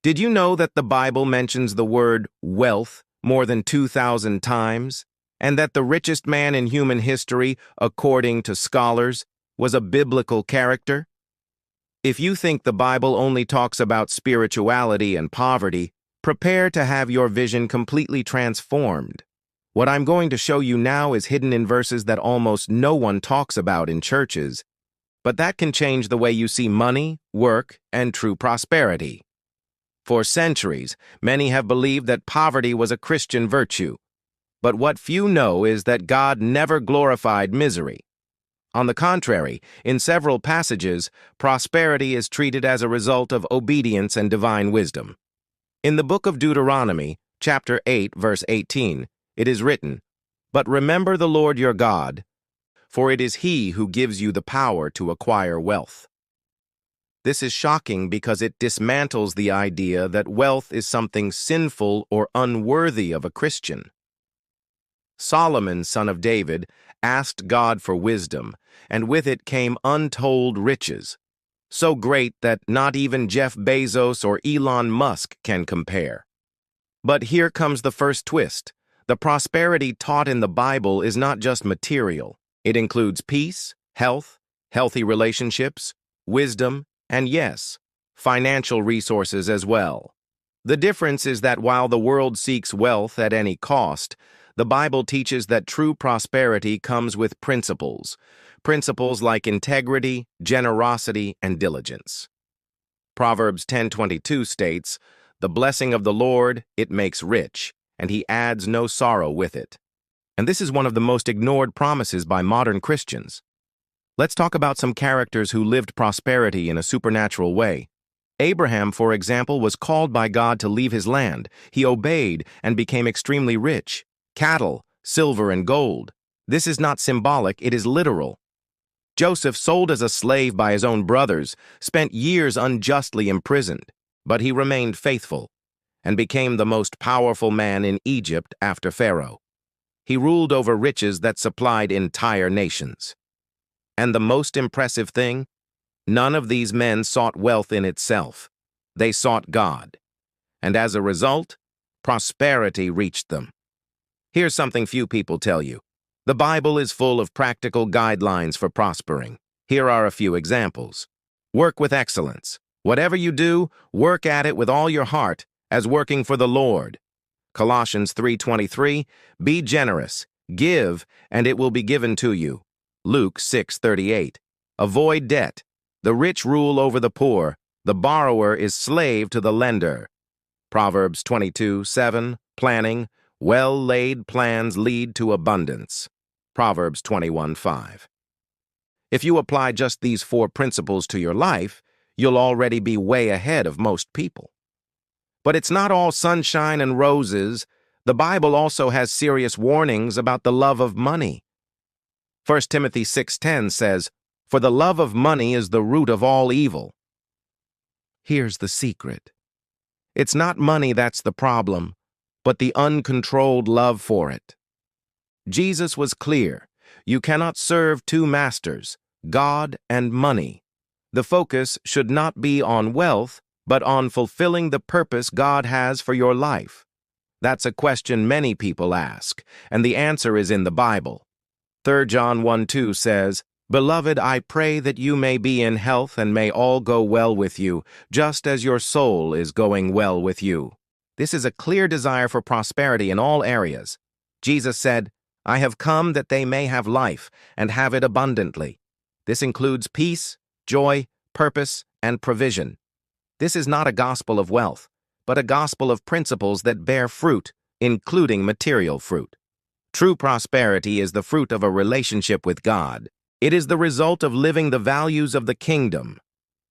Did you know that the Bible mentions the word wealth more than 2,000 times, and that the richest man in human history, according to scholars, was a biblical character? If you think the Bible only talks about spirituality and poverty, prepare to have your vision completely transformed. What I'm going to show you now is hidden in verses that almost no one talks about in churches, but that can change the way you see money, work, and true prosperity. For centuries, many have believed that poverty was a Christian virtue, but what few know is that God never glorified misery. On the contrary, in several passages, prosperity is treated as a result of obedience and divine wisdom. In the book of Deuteronomy, chapter 8, verse 18, it is written, "But remember the Lord your God, for it is He who gives you the power to acquire wealth." This is shocking because it dismantles the idea that wealth is something sinful or unworthy of a Christian. Solomon, son of David, asked God for wisdom, and with it came untold riches, so great that not even Jeff Bezos or Elon Musk can compare. But here comes the first twist. The prosperity taught in the Bible is not just material. It includes peace, health, healthy relationships, wisdom, and yes, financial resources as well. The difference is that while the world seeks wealth at any cost, the Bible teaches that true prosperity comes with principles like integrity, generosity, and diligence. Proverbs 10:22 states, "The blessing of the Lord, it makes rich, and He adds no sorrow with it." And this is one of the most ignored promises by modern Christians. Let's talk about some characters who lived prosperity in a supernatural way. Abraham, for example, was called by God to leave his land. He obeyed and became extremely rich. Cattle, silver, and gold. This is not symbolic, it is literal. Joseph, sold as a slave by his own brothers, spent years unjustly imprisoned, but he remained faithful and became the most powerful man in Egypt after Pharaoh. He ruled over riches that supplied entire nations. And the most impressive thing? None of these men sought wealth in itself. They sought God. And as a result, prosperity reached them. Here's something few people tell you. The Bible is full of practical guidelines for prospering. Here are a few examples. Work with excellence. Whatever you do, work at it with all your heart, as working for the Lord. Colossians 3:23, "Be generous, give, and it will be given to you." Luke 6:38, "Avoid debt. The rich rule over the poor. The borrower is slave to the lender." Proverbs 22:7, "Planning. Well-laid plans lead to abundance." Proverbs 21:5. If you apply just these 4 principles to your life, you'll already be way ahead of most people. But it's not all sunshine and roses. The Bible also has serious warnings about the love of money. 1 Timothy 6:10 says, "For the love of money is the root of all evil." Here's the secret. It's not money that's the problem, but the uncontrolled love for it. Jesus was clear. You cannot serve 2 masters, God and money. The focus should not be on wealth, but on fulfilling the purpose God has for your life. That's a question many people ask, and the answer is in the Bible. 3 John 1:2 says, "Beloved, I pray that you may be in health and may all go well with you, just as your soul is going well with you." This is a clear desire for prosperity in all areas. Jesus said, "I have come that they may have life and have it abundantly." This includes peace, joy, purpose, and provision. This is not a gospel of wealth, but a gospel of principles that bear fruit, including material fruit. True prosperity is the fruit of a relationship with God. It is the result of living the values of the kingdom: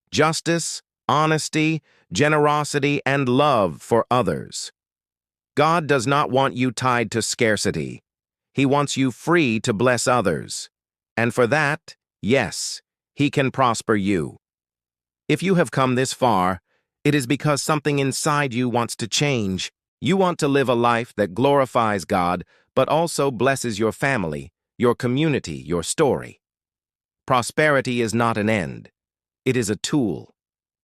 justice, honesty, generosity, and love for others. God does not want you tied to scarcity. He wants you free to bless others. And for that, yes, He can prosper you. If you have come this far, it is because something inside you wants to change. You want to live a life that glorifies God, but also blesses your family, your community, your story. Prosperity is not an end. It is a tool.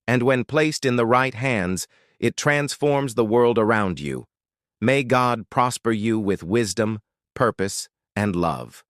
And when placed in the right hands, it transforms the world around you. May God prosper you with wisdom, purpose, and love.